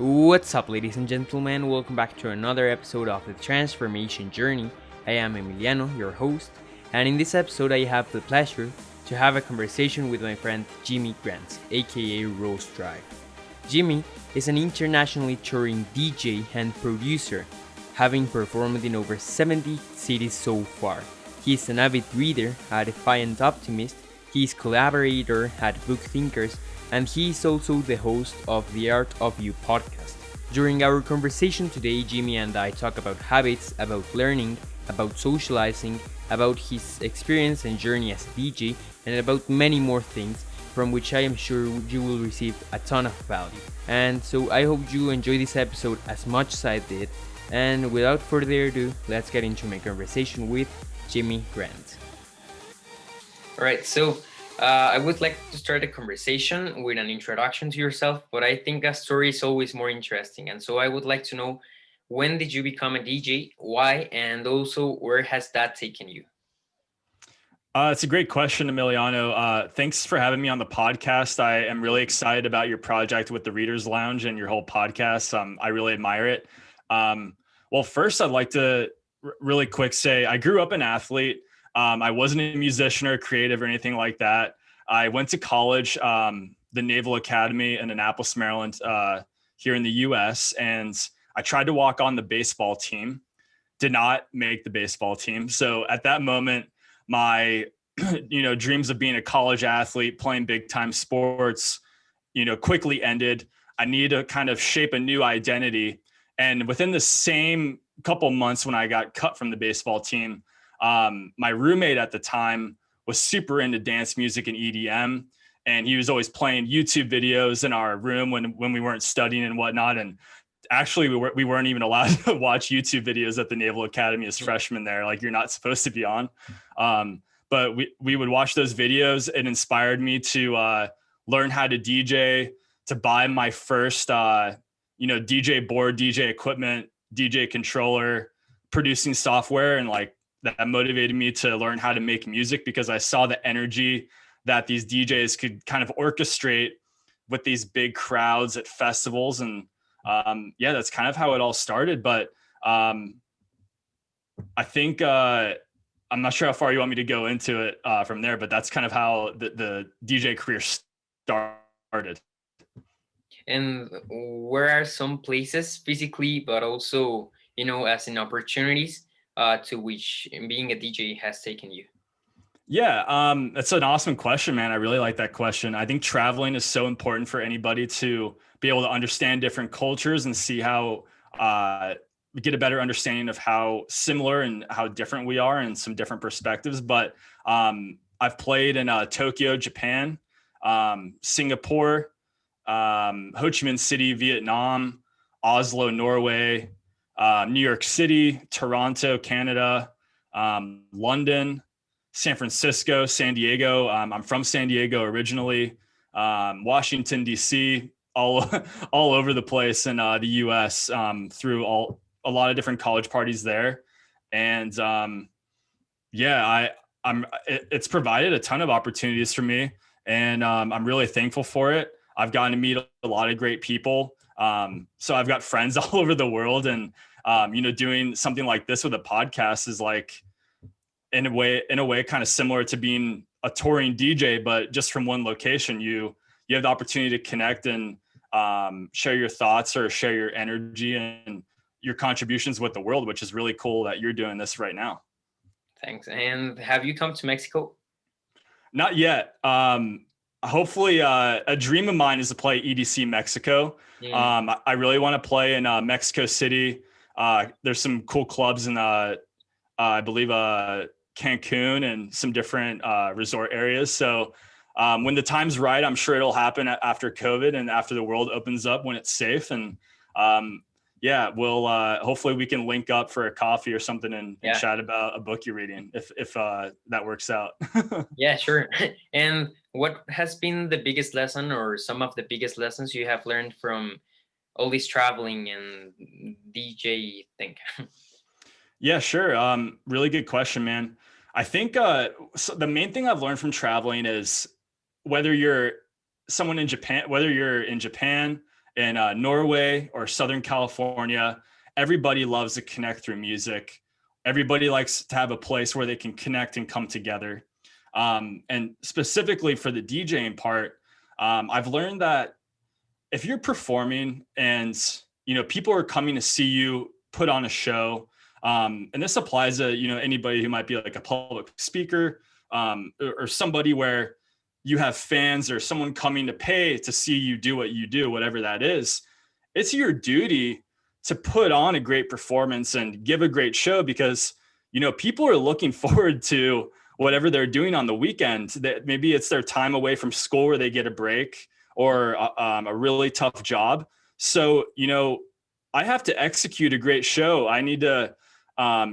What's up, ladies and gentlemen? Welcome back to another episode of The Transformation Journey. I am Emiliano, your host, and in this episode, I have the pleasure to have a conversation with my friend Jimmy Grant, aka ROSEDRiiVE. Jimmy is an internationally touring DJ and producer, having performed in over 70 cities so far. He is an avid reader, a defiant optimist, he is collaborator at bookthinkers, and he is also the host of the Art of You podcast. During our conversation today, Jimmy and I talk about habits, about learning, about socializing, about his experience and journey as a DJ, and about many more things from which I am sure you will receive a ton of value. And so I hope you enjoy this episode as much as I did. And without further ado, let's get into my conversation with Jimmy Grant. Alright, so I would like to start a conversation with an introduction to yourself, but I think a story is always more interesting. And so I would like to know, when did you become a DJ, why, and also where has that taken you? It's a great question, Emiliano. Thanks for having me on the podcast. I am really excited about your project with the Reader's Lounge and your whole podcast. I really admire it. Well, first, I'd like to really quick say I grew up an athlete. I wasn't a musician or creative or anything like that. I went to college, the Naval Academy in Annapolis, Maryland, here in the US. And I tried to walk on the baseball team, did not make the baseball team. So at that moment, my, dreams of being a college athlete, playing big time sports, quickly ended. I needed to kind of shape a new identity. And within the same couple months when I got cut from the baseball team, my roommate at the time was super into dance music and EDM, and he was always playing YouTube videos in our room when we weren't studying and whatnot. And actually, we weren't even allowed to watch YouTube videos at the Naval Academy as freshmen there. Like, you're not supposed to be on. But we would watch those videos. It inspired me to learn how to DJ, to buy my first DJ board, DJ equipment, DJ controller, producing software, and like that motivated me to learn how to make music because I saw the energy that these DJs could kind of orchestrate with these big crowds at festivals. And that's kind of how it all started. But I think I'm not sure how far you want me to go into it from there, but that's kind of how the DJ career started. And where are some places physically, but also, as in opportunities to which being a DJ has taken you? Yeah, that's an awesome question, man. I really like that question. I think traveling is so important for anybody to be able to understand different cultures and see how get a better understanding of how similar and how different we are and some different perspectives. But I've played in Tokyo, Japan, Singapore, Ho Chi Minh City, Vietnam, Oslo, Norway, New York City, Toronto, Canada, London, San Francisco, San Diego. I'm from San Diego originally, Washington, D.C., all over the place in the U.S. Through a lot of different college parties there. And it's provided a ton of opportunities for me. And I'm really thankful for it. I've gotten to meet a lot of great people. So I've got friends all over the world, and doing something like this with a podcast is like, in a way, kind of similar to being a touring DJ, but just from one location. You have the opportunity to connect and share your thoughts or share your energy and your contributions with the world, which is really cool that you're doing this right now. Thanks. And have you come to Mexico? Not yet. Hopefully, a dream of mine is to play EDC Mexico. I really want to play in Mexico City. There's some cool clubs in, I believe, Cancun and some different resort areas. So when the time's right, I'm sure it'll happen after COVID and after the world opens up when it's safe. And we'll hopefully we can link up for a coffee or something and chat about a book you're reading if that works out. Yeah, sure. And what has been the biggest lesson or some of the biggest lessons you have learned from all this traveling and DJ thing? Yeah, sure. Really good question, man. I think so the main thing I've learned from traveling is whether you're in Japan in Norway or Southern California. Everybody loves to connect through music. Everybody likes to have a place where they can connect and come together. And specifically for the DJing part, I've learned that if you're performing and, you know, people are coming to see you put on a show, and this applies to, you know, anybody who might be like a public speaker, or somebody where you have fans or someone coming to pay to see you do what you do, whatever that is, it's your duty to put on a great performance and give a great show, because, you know, people are looking forward to whatever they're doing on the weekend. That maybe it's their time away from school where they get a break, or a really tough job. So, you know, I have to execute a great show. I need to,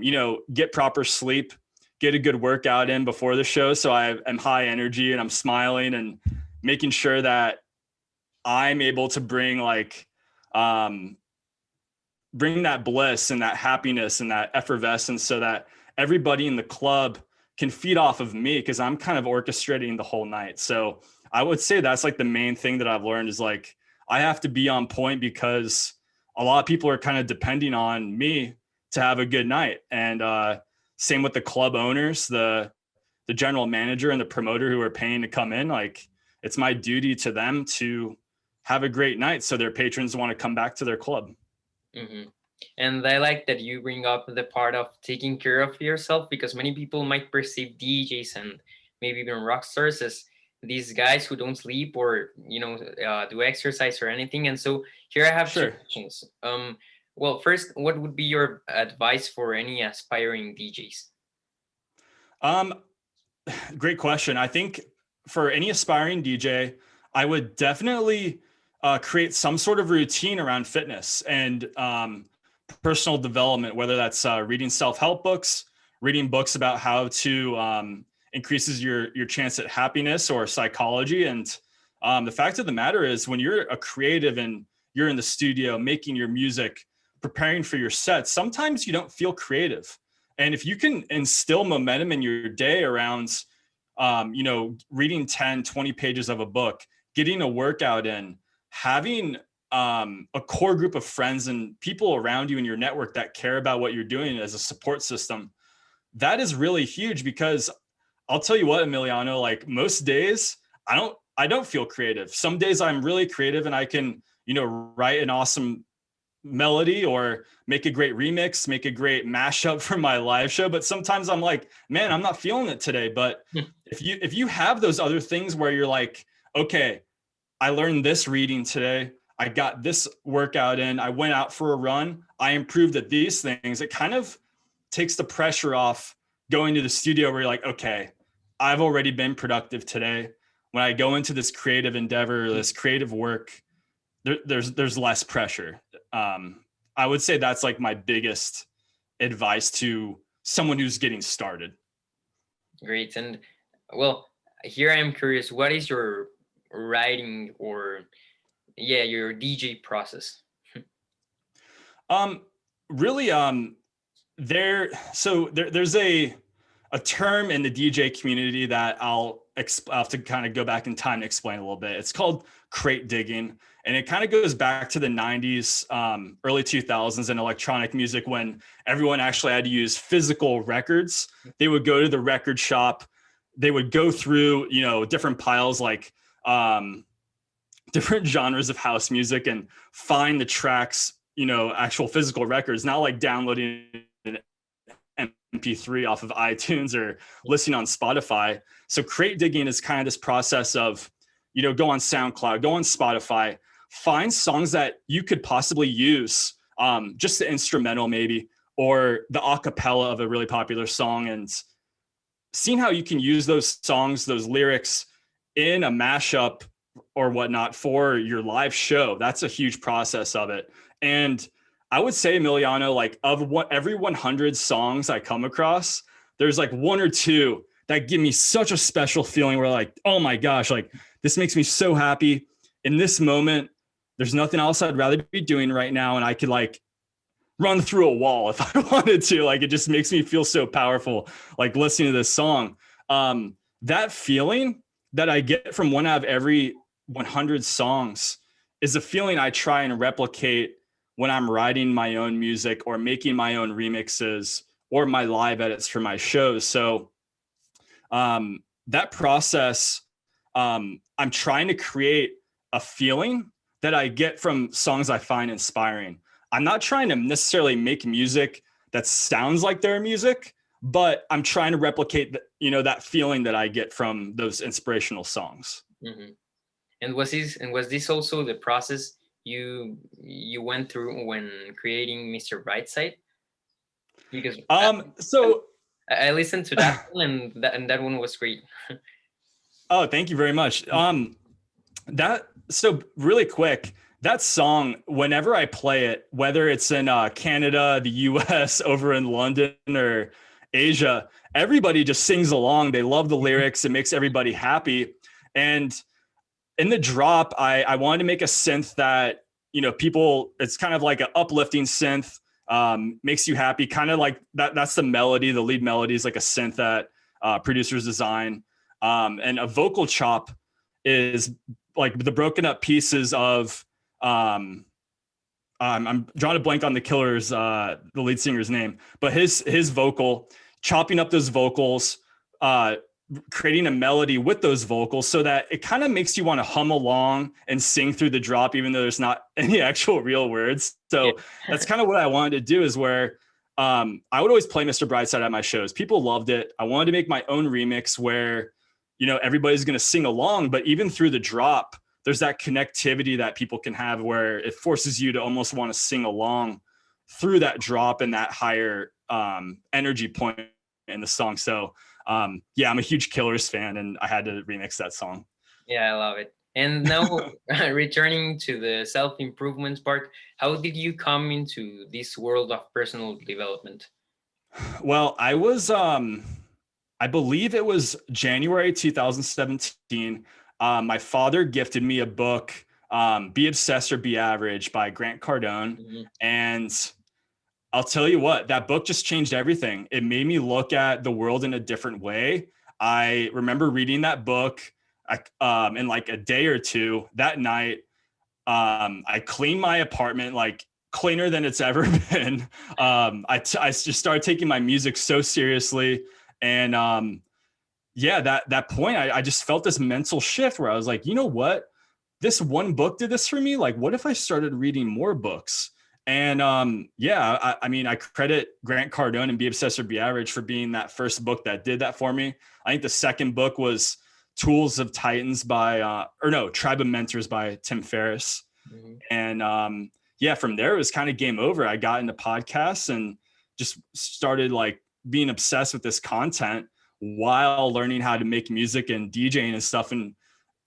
you know, get proper sleep, get a good workout in before the show, so I am high energy and I'm smiling and making sure that I'm able to bring like, bring that bliss and that happiness and that effervescence, so that everybody in the club can feed off of me, because I'm kind of orchestrating the whole night. So I would say that's like the main thing that I've learned, is like, I have to be on point, because a lot of people are kind of depending on me to have a good night. And same with the club owners, the general manager and the promoter who are paying to come in. Like, it's my duty to them to have a great night, so their patrons want to come back to their club. Mm-hmm. And I like that you bring up the part of taking care of yourself, because many people might perceive DJs and maybe even rock stars as these guys who don't sleep or, you know, do exercise or anything. And so here I have two questions. Well, first, what would be your advice for any aspiring DJs? Great question. I think for any aspiring DJ, I would definitely create some sort of routine around fitness and personal development, whether that's reading self-help books, reading books about how to increases your chance at happiness, or psychology. And the fact of the matter is, when you're a creative and you're in the studio making your music, preparing for your sets, sometimes you don't feel creative. And if you can instill momentum in your day around, you know, reading 10, 20 pages of a book, getting a workout in, having a core group of friends and people around you in your network that care about what you're doing as a support system, that is really huge. Because I'll tell you what, Emiliano, like, most days I don't feel creative. Some days I'm really creative and I can, you know, write an awesome melody or make a great remix, make a great mashup for my live show. But sometimes I'm like, man, I'm not feeling it today. But if you have those other things where you're like, okay, I learned this reading today, I got this workout in, I went out for a run, I improved at these things, it kind of takes the pressure off going to the studio where you're like, okay, I've already been productive today. When I go into this creative endeavor, this creative work, there's less pressure. I would say that's like my biggest advice to someone who's getting started. Great. And well, here I am curious, what is your writing or your DJ process? Really, there's a term in the DJ community that I'll have to kind of go back in time to explain a little bit. It's called crate digging. And it kind of goes back to the 90s, early 2000s in electronic music, when everyone actually had to use physical records. They would go to the record shop. They would go through, you know, different piles, like different genres of house music, and find the tracks, you know, actual physical records, not like downloading an MP3 off of iTunes or listening on Spotify. So crate digging is kind of this process of, you know, go on SoundCloud, go on Spotify, find songs that you could possibly use, just the instrumental maybe, or the a cappella of a really popular song, and seeing how you can use those songs, those lyrics in a mashup or whatnot for your live show. That's a huge process of it. And I would say, Emiliano, like, of every 100 songs I come across, there's like one or two that give me such a special feeling where, like, oh my gosh, like, this makes me so happy in this moment. There's nothing else I'd rather be doing right now. And I could like run through a wall if I wanted to. Like, it just makes me feel so powerful, like listening to this song. That feeling that I get from one out of every 100 songs is a feeling I try and replicate when I'm writing my own music or making my own remixes or my live edits for my shows. So that process, I'm trying to create a feeling that I get from songs I find inspiring. I'm not trying to necessarily make music that sounds like their music, but I'm trying to replicate that feeling that I get from those inspirational songs. Mm-hmm. And was this also the process you went through when creating Mr. Brightside? Because I listened to that one, and that one was great. Oh, thank you very much. So really quick, that song, whenever I play it, whether it's in Canada, the US, over in London or Asia, everybody just sings along. They love the lyrics. It makes everybody happy. And in the drop, I wanted to make a synth that, people, it's kind of like an uplifting synth, makes you happy. Kind of like that. That's the melody. The lead melody is like a synth that producers design. And a vocal chop is like the broken up pieces of, I'm drawing a blank on the Killer's, the lead singer's name, but his vocal, chopping up those vocals, creating a melody with those vocals so that it kind of makes you want to hum along and sing through the drop, even though there's not any actual real words. So that's kind of what I wanted to do, is where I would always play Mr. Brightside at my shows. People loved it. I wanted to make my own remix where, everybody's going to sing along, but even through the drop, there's that connectivity that people can have where it forces you to almost want to sing along through that drop and that higher energy point in the song. So I'm a huge Killers fan, and I had to remix that song. Yeah, I love it. And now returning to the self-improvement part, how did you come into this world of personal development? Well, I was, I believe it was January 2017. My father gifted me a book, Be Obsessed or Be Average by Grant Cardone. Mm-hmm. And I'll tell you what, that book just changed everything. It made me look at the world in a different way. I remember reading that book in like a day or two. That night, I cleaned my apartment like cleaner than it's ever been. I just started taking my music so seriously. And that point, I just felt this mental shift where I was like, you know what? This one book did this for me. Like, what if I started reading more books? And I credit Grant Cardone and Be Obsessed or Be Average for being that first book that did that for me. I think the second book was Tools of Titans by, Tribe of Mentors by Tim Ferriss. Mm-hmm. And from there it was kind of game over. I got into podcasts and just started like being obsessed with this content while learning how to make music and DJing and stuff. And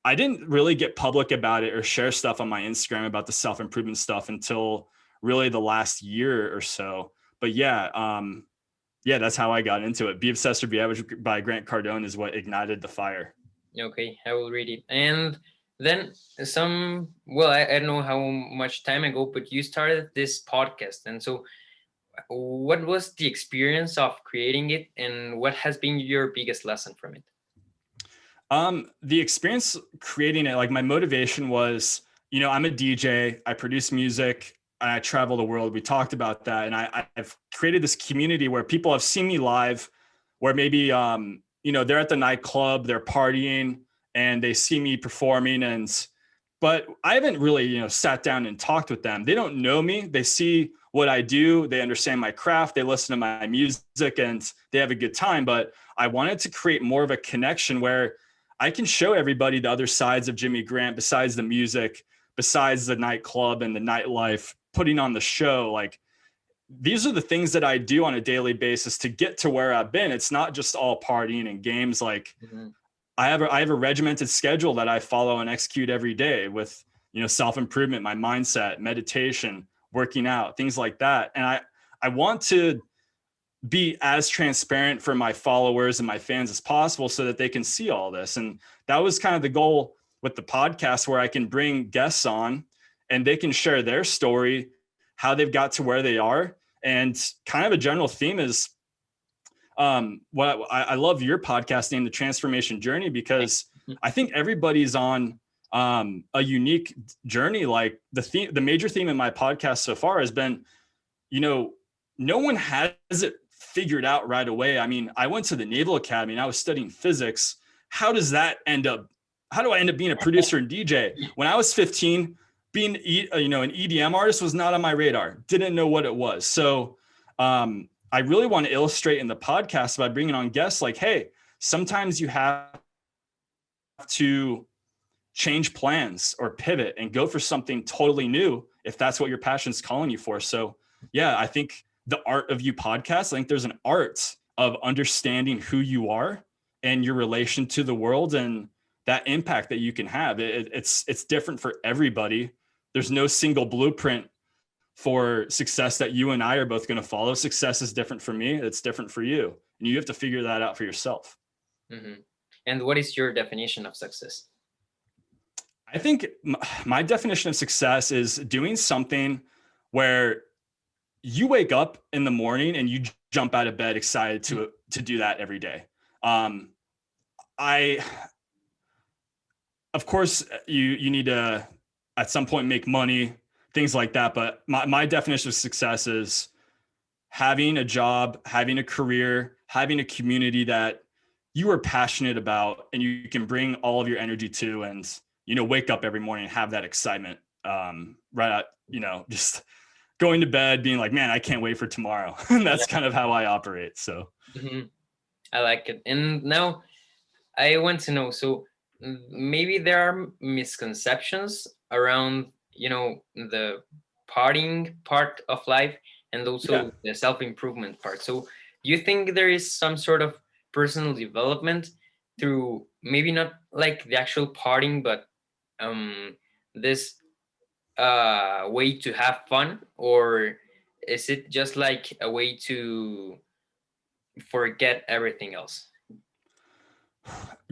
I didn't really get public about it or share stuff on my Instagram about the self-improvement stuff until really the last year or so. But that's how I got into it. Be Obsessed or Be Average by Grant Cardone is what ignited the fire. Okay, I will read it. And then I don't know how much time ago, but you started this podcast. And so what was the experience of creating it, and what has been your biggest lesson from it? The experience creating it, like my motivation was, I'm a DJ, I produce music, I travel the world. We talked about that. And I've created this community where people have seen me live, where maybe, they're at the nightclub, they're partying, and they see me performing. But I haven't really, sat down and talked with them. They don't know me. They see what I do. They understand my craft. They listen to my music and they have a good time. But I wanted to create more of a connection where I can show everybody the other sides of Jimmy Grant, besides the music, besides the nightclub and the nightlife, putting on the show. Like, these are the things that I do on a daily basis to get to where I've been. It's not just all partying and games. Like, mm-hmm. I have a regimented schedule that I follow and execute every day with, self-improvement, my mindset, meditation, working out, things like that. And I want to be as transparent for my followers and my fans as possible so that they can see all this. And that was kind of the goal with the podcast, where I can bring guests on and they can share their story, how they've got to where they are. And kind of a general theme is, I love your podcast named The Transformation Journey, because I think everybody's on a unique journey. Like the major theme in my podcast so far has been, no one has it figured out right away. I mean, I went to the Naval Academy and I was studying physics. How do I end up being a producer and DJ? When I was 15, being, an EDM artist was not on my radar. Didn't know what it was. So I really want to illustrate in the podcast by bringing on guests like, hey, sometimes you have to change plans or pivot and go for something totally new if that's what your passion's calling you for. So yeah, I think the Art of You podcast, I think there's an art of understanding who you are and your relation to the world and that impact that you can have. It's different for everybody. There's no single blueprint for success that you and I are both going to follow. Success is different for me. It's different for you. And you have to figure that out for yourself. Mm-hmm. And what is your definition of success? I think my definition of success is doing something where you wake up in the morning and you jump out of bed excited to do that every day. Of course, you need to at some point make money, things like that. But my definition of success is having a job, having a career, having a community that you are passionate about and you can bring all of your energy to, and, wake up every morning and have that excitement, just going to bed being like, man, I can't wait for tomorrow. And that's kind of how I operate. So I like it. And now I want to know, so maybe there are misconceptions around, the partying part of life and also the self-improvement part. So you think there is some sort of personal development through maybe not like the actual partying, but this way to have fun, or is it just like a way to forget everything else?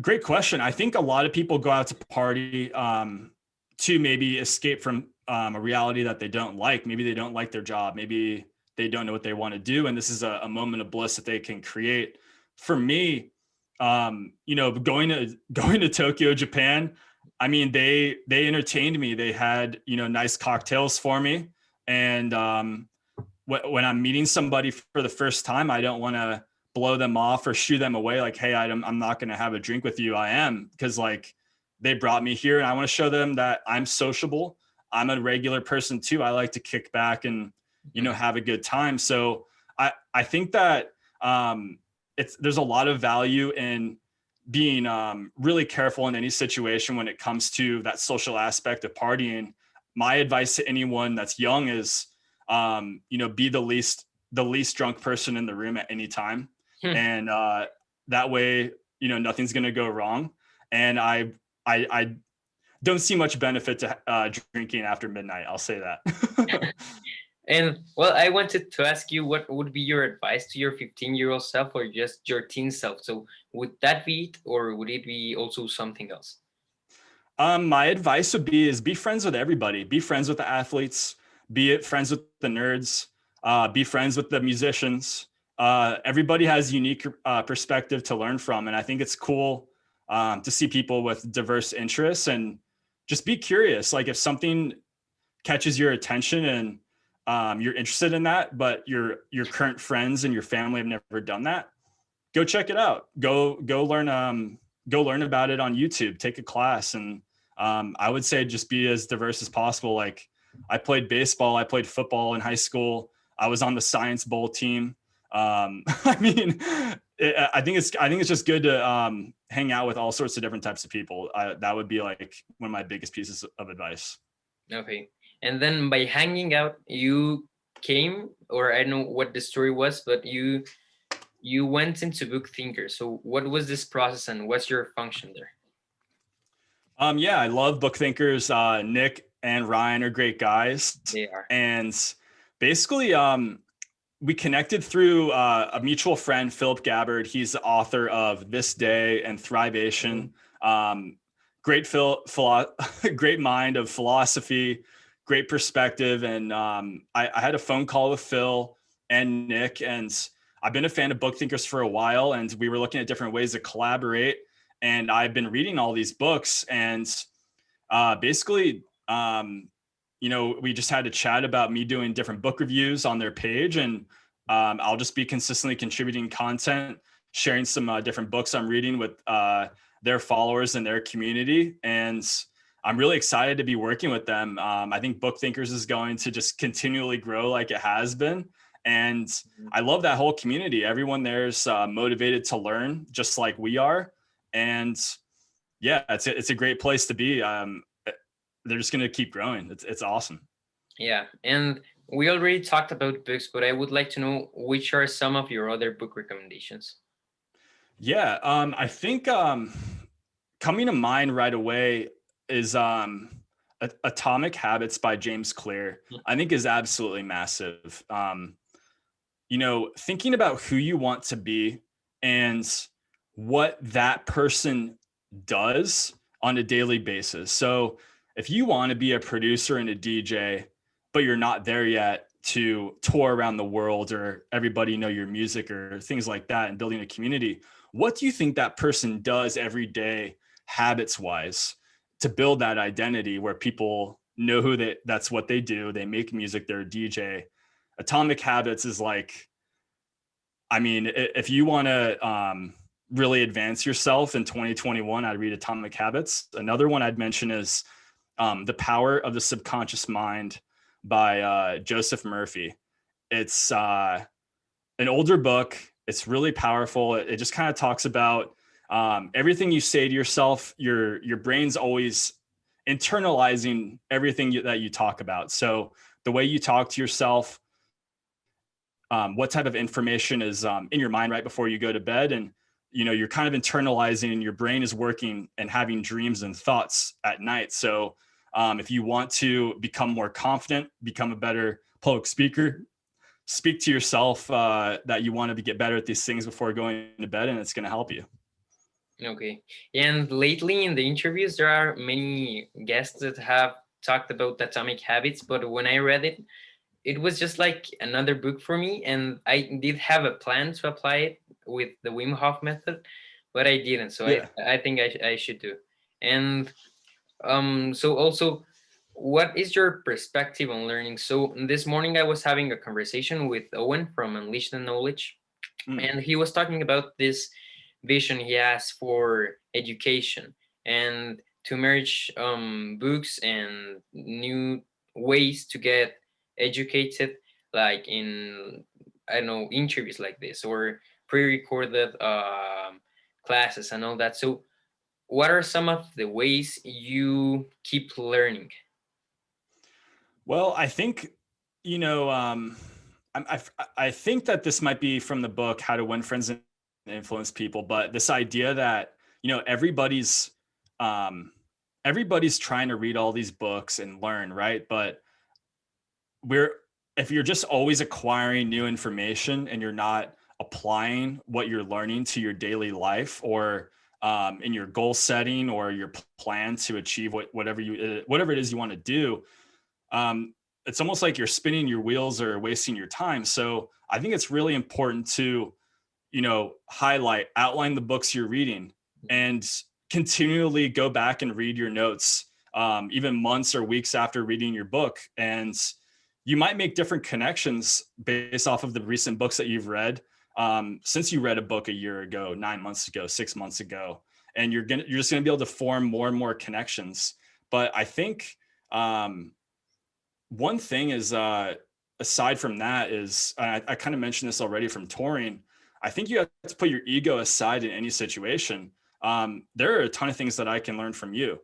Great question. I think a lot of people go out to party to maybe escape from a reality that they don't like. Maybe they don't like their job. Maybe they don't know what they want to do. And this is a moment of bliss that they can create. For me, going to Tokyo, Japan, I mean, they entertained me. They had, nice cocktails for me. And when I'm meeting somebody for the first time, I don't want to blow them off or shoo them away. Like, hey, I'm not going to have a drink with you. I am, because like they brought me here and I want to show them that I'm sociable. I'm a regular person too. I like to kick back and, have a good time. So I think that there's a lot of value in being really careful in any situation when it comes to that social aspect of partying. My advice to anyone that's young is, be the least drunk person in the room at any time. And that way, nothing's going to go wrong. And I don't see much benefit to drinking after midnight. I'll say that. And well, I wanted to ask you, what would be your advice to your 15-year-old self or just your teen self? So would that be it, or would it be also something else? My advice would be friends with everybody. Be friends with the athletes, be it friends with the nerds, be friends with the musicians. Everybody has unique perspective to learn from. And I think it's cool to see people with diverse interests, and just be curious. Like if something catches your attention and you're interested in that, but your current friends and your family have never done that, go check it out. Go learn about it on YouTube, take a class. And I would say just be as diverse as possible. Like I played baseball, I played football in high school. I was on the Science Bowl team. I think it's just good to hang out with all sorts of different types of people. That would be like one of my biggest pieces of advice. Okay. And then by hanging out, you came, or I don't know what the story was, but you went into Bookthinkers. So what was this process and what's your function there? Yeah, I love Bookthinkers. Nick and Ryan are great guys. They are. And basically, we connected through a mutual friend, Philip Gabbard. He's the author of This Day and Thrivation. Great mind of philosophy, great perspective. And I had a phone call with Phil and Nick, and I've been a fan of Bookthinkers for a while, and we were looking at different ways to collaborate. And I've been reading all these books, and Basically, we just had a chat about me doing different book reviews on their page, and I'll just be consistently contributing content, sharing some different books I'm reading with their followers and their community. And I'm really excited to be working with them. I think Bookthinkers is going to just continually grow like it has been. And I love that whole community. Everyone there's motivated to learn just like we are. And yeah, it's a great place to be. They're just going to keep growing. It's awesome. Yeah, and we already talked about books, but I would like to know which are some of your other book recommendations. Yeah, I think coming to mind right away is Atomic Habits by James Clear. I think is absolutely massive. Thinking about who you want to be and what that person does on a daily basis. So if you want to be a producer and a DJ, but you're not there yet to tour around the world or everybody know your music or things like that and building a community, what do you think that person does every day habits wise to build that identity where people know that's what they do? They make music, they're a DJ. Atomic Habits is like, if you want to really advance yourself in 2021, I'd read Atomic Habits. Another one I'd mention is The Power of the Subconscious Mind by Joseph Murphy. It's an older book. It's really powerful. It just kind of talks about everything you say to yourself. Your brain's always internalizing everything that you talk about. So the way you talk to yourself, what type of information is in your mind right before you go to bed, and you're kind of internalizing. Your brain is working and having dreams and thoughts at night. So if you want to become more confident, become a better public speaker, speak to yourself that you want to get better at these things before going to bed, and it's going to help you. Okay. And lately in the interviews, there are many guests that have talked about Atomic Habits, but when I read it, it was just like another book for me. And I did have a plan to apply it with the Wim Hof method, but I didn't. So Yeah. I think I should do. And so also, what is your perspective on learning? So this morning I was having a conversation with Owen from Unleash the Knowledge, and he was talking about this vision he has for education and to merge books and new ways to get educated, like in, I don't know, interviews like this or pre-recorded classes and all that. So what are some of the ways you keep learning? Well, I think, I think that this might be from the book, How to Win Friends and Influence People, but this idea that, everybody's trying to read all these books and learn, right? But if you're just always acquiring new information and you're not applying what you're learning to your daily life or in your goal setting or your plan to achieve whatever it is you want to do, it's almost like you're spinning your wheels or wasting your time. So I think it's really important to, outline the books you're reading and continually go back and read your notes, even months or weeks after reading your book. And you might make different connections based off of the recent books that you've read, since you read a book a year ago, 9 months ago, 6 months ago, and you're just gonna be able to form more and more connections. But I think one thing is, aside from that, is I kind of mentioned this already from touring. I think you have to put your ego aside in any situation. There are a ton of things that I can learn from you.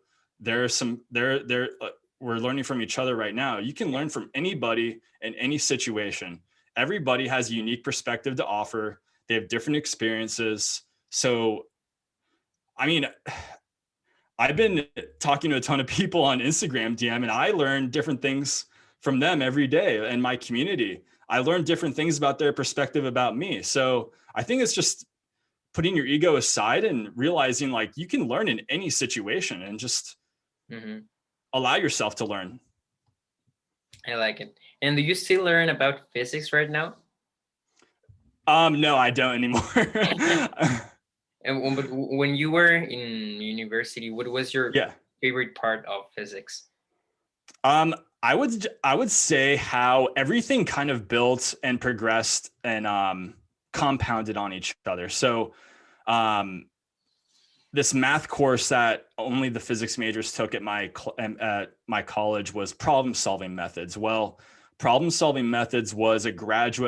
We're learning from each other right now. You can learn from anybody in any situation. Everybody has a unique perspective to offer. They have different experiences. So, I've been talking to a ton of people on Instagram DM, and I learn different things from them every day in my community. I learn different things about their perspective about me. So I think it's just putting your ego aside and realizing like you can learn in any situation and just allow yourself to learn. I like it. And do you still learn about physics right now? No, I don't anymore. But when you were in university, what was your favorite part of physics? I would say how everything kind of built and progressed and compounded on each other. So um, this math course that only the physics majors took at my college was problem solving methods. Well, problem solving methods was a college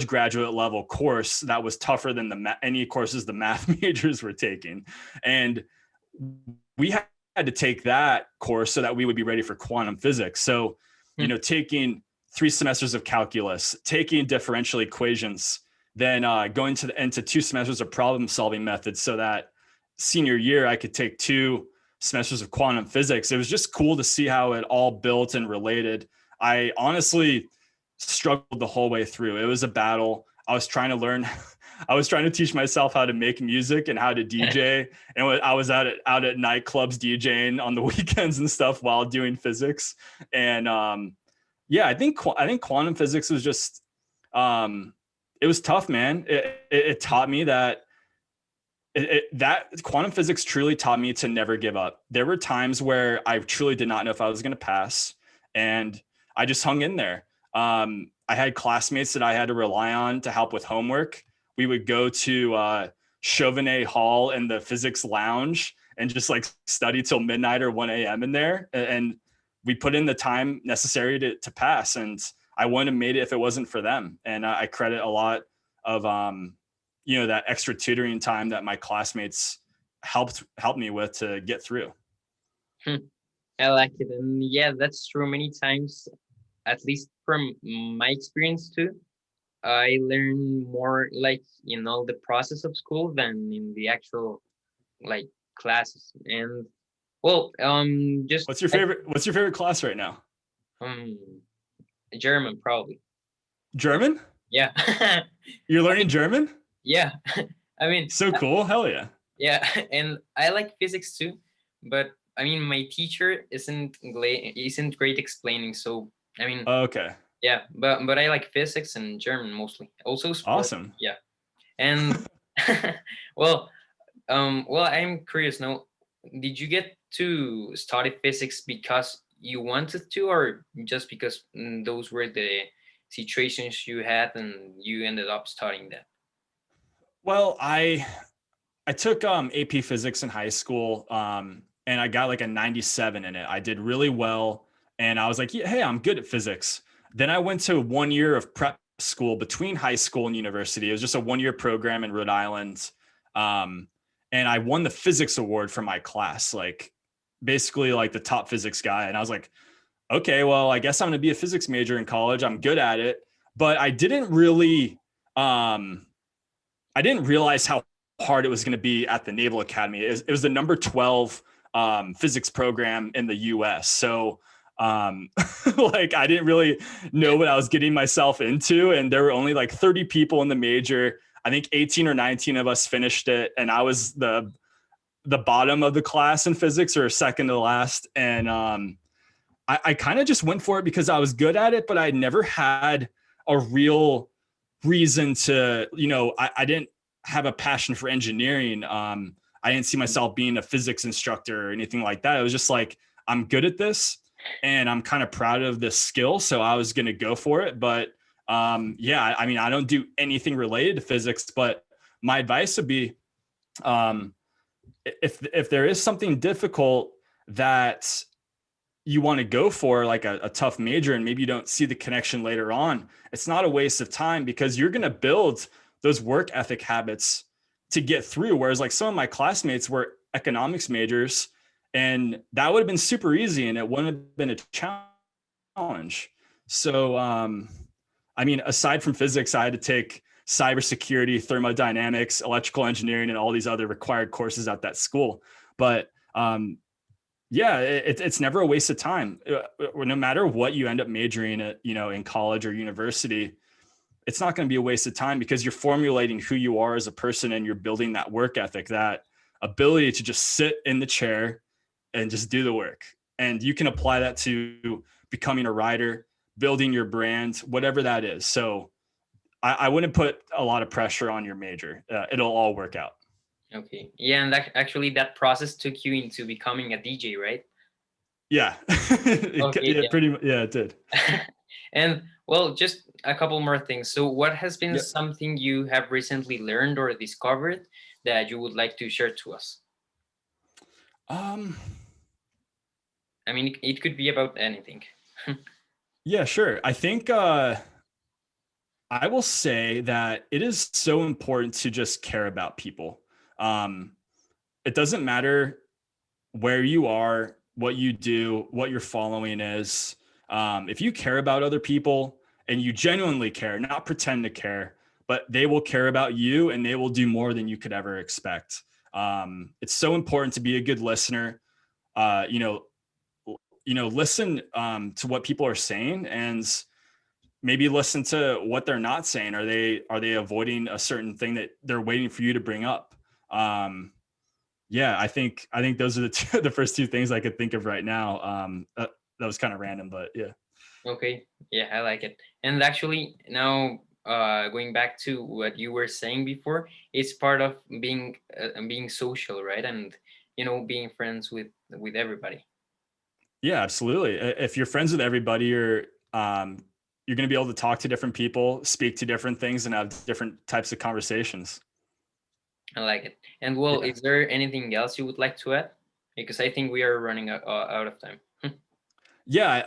graduate level course that was tougher than any courses the math majors were taking, and we had to take that course so that we would be ready for quantum physics. So, taking 3 semesters of calculus, taking differential equations, then going into 2 semesters of problem solving methods, so that senior year I could take 2 semesters of quantum physics. It was just cool to see how it all built and related. I honestly struggled the whole way through. It was a battle. I was trying to learn. I was trying to teach myself how to make music and how to DJ. And I was out at nightclubs DJing on the weekends and stuff while doing physics. And yeah, I think quantum physics was just it was tough, man. It taught me that that quantum physics truly taught me to never give up. There were times where I truly did not know if I was going to pass, and I just hung in there. I had classmates that I had to rely on to help with homework. We would go to Chauvenet Hall in the physics lounge and just like study till midnight or 1 a.m. in there. And we put in the time necessary to pass. And I wouldn't have made it if it wasn't for them. And I credit a lot of, that extra tutoring time that my classmates helped me with to get through. I like it. And yeah, that's true. Many times, at least from my experience too, I learn more like the process of school than in the actual like classes. And well, just what's your favorite class right now? German, probably. German? Yeah. You're learning German? Yeah. I mean, so cool. Hell yeah. Yeah. And I like physics too, but I mean, my teacher isn't great explaining. So, I mean, okay. Yeah, but I like physics and German mostly. Also sport. Awesome. Yeah. And well, I'm curious now, did you get to study physics because you wanted to, or just because those were the situations you had and you ended up studying that? Well, I took AP physics in high school, and I got like a 97 in it. I did really well, and I was like, yeah, hey, I'm good at physics. Then I went to 1 year of prep school between high school and university. It was just a 1 year program in Rhode Island. And I won the physics award for my class, like basically like the top physics guy. And I was like, okay, well, I guess I'm going to be a physics major in college. I'm good at it. But I didn't really, I didn't realize how hard it was going to be at the Naval Academy. It was the number 12 physics program in the US. So like I didn't really know what I was getting myself into. And there were only like 30 people in the major. I think 18 or 19 of us finished it. And I was the bottom of the class in physics, or second to last. And I kind of just went for it because I was good at it, but I never had a real reason to, I didn't have a passion for engineering. I didn't see myself being a physics instructor or anything like that. It was just like, I'm good at this and I'm kind of proud of this skill. So I was going to go for it. But yeah, I mean, I don't do anything related to physics, but my advice would be, if there is something difficult that you want to go for, like a tough major, and maybe you don't see the connection later on, it's not a waste of time because you're going to build those work ethic habits to get through. Whereas like some of my classmates were economics majors, and that would have been super easy and it wouldn't have been a challenge. So, I mean, aside from physics, I had to take cybersecurity, thermodynamics, electrical engineering, and all these other required courses at that school. But yeah, it's never a waste of time. No matter what you end up majoring at, in college or university, it's not going to be a waste of time because you're formulating who you are as a person and you're building that work ethic, that ability to just sit in the chair and just do the work. And you can apply that to becoming a writer, building your brand, whatever that is. So I wouldn't put a lot of pressure on your major. It'll all work out. Okay. Yeah, and actually that process took you into becoming a DJ, right? Yeah. Okay, Yeah, pretty yeah, it did. yeah. And well, just a couple more things. So what has been Yep. something you have recently learned or discovered that you would like to share to us? Um, I mean, it could be about anything. yeah, sure. I think I will say that it is so important to just care about people. Um, it doesn't matter where you are, what you do, what your following is. If you care about other people and you genuinely care, not pretend to care, but they will care about you and they will do more than you could ever expect. It's so important to be a good listener. Uh, you know, listen to what people are saying and maybe listen to what they're not saying. Are they avoiding a certain thing that they're waiting for you to bring up? Yeah, I think those are the first two things I could think of right now. That was kind of random, but yeah. Okay. Yeah, I like it. And actually, now going back to what you were saying before, it's part of being social, right? And being friends with everybody. Yeah, absolutely. If you're friends with everybody, you're going to be able to talk to different people, speak to different things, and have different types of conversations. I like it. And well, Yeah. is there anything else you would like to add? Because I think we are running out of time. Yeah.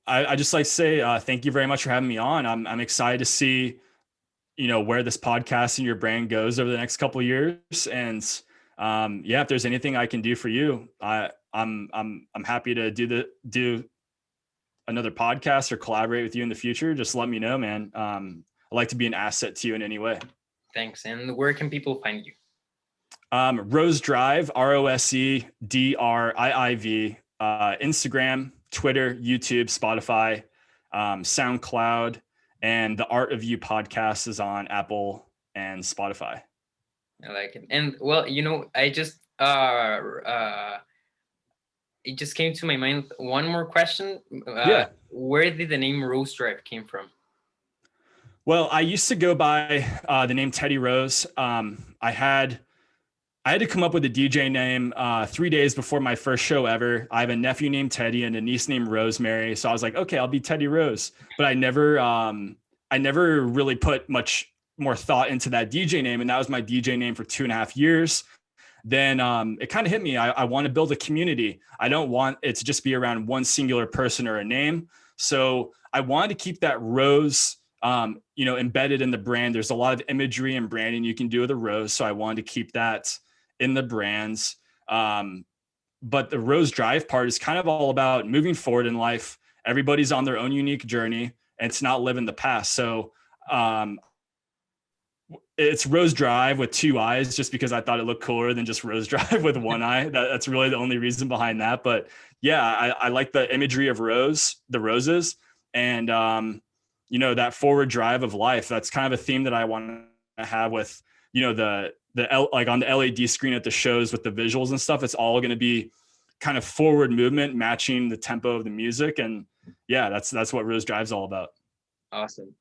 I just like to say thank you very much for having me on. I'm excited to see where this podcast and your brand goes over the next couple of years. And yeah, if there's anything I can do for you, I'm happy to do another podcast or collaborate with you in the future. Just let me know, man. I'd like to be an asset to you in any way. Thanks. And where can people find you? ROSEDRiiVE, ROSEDRiiV, Instagram, Twitter, YouTube, Spotify, SoundCloud, and the Art of You podcast is on Apple and Spotify. I like it. And well, I just it just came to my mind one more question. Yeah. Where did the name ROSEDRiiVE came from? Well, I used to go by the name Teddy Rose. I had to come up with a DJ name 3 days before my first show ever. I have a nephew named Teddy and a niece named Rosemary, so I was like, okay, I'll be Teddy Rose. But I never really put much more thought into that DJ name, and that was my DJ name for 2.5 years. Then it kind of hit me. I want to build a community. I don't want it to just be around one singular person or a name. So I wanted to keep that rose, embedded in the brand. There's a lot of imagery and branding you can do with a rose. So I wanted to keep that in the brands. But the ROSEDRiiVE part is kind of all about moving forward in life. Everybody's on their own unique journey and it's not living the past. So it's ROSEDRiiVE with two eyes just because I thought it looked cooler than just ROSEDRiiVE with one eye. That's really the only reason behind that. But yeah, I like the imagery of the roses and, that forward drive of life. That's kind of a theme that I want to have with, like on the LED screen at the shows with the visuals and stuff. It's all going to be kind of forward movement, matching the tempo of the music. And yeah, that's what ROSEDRiiVE's all about. Awesome.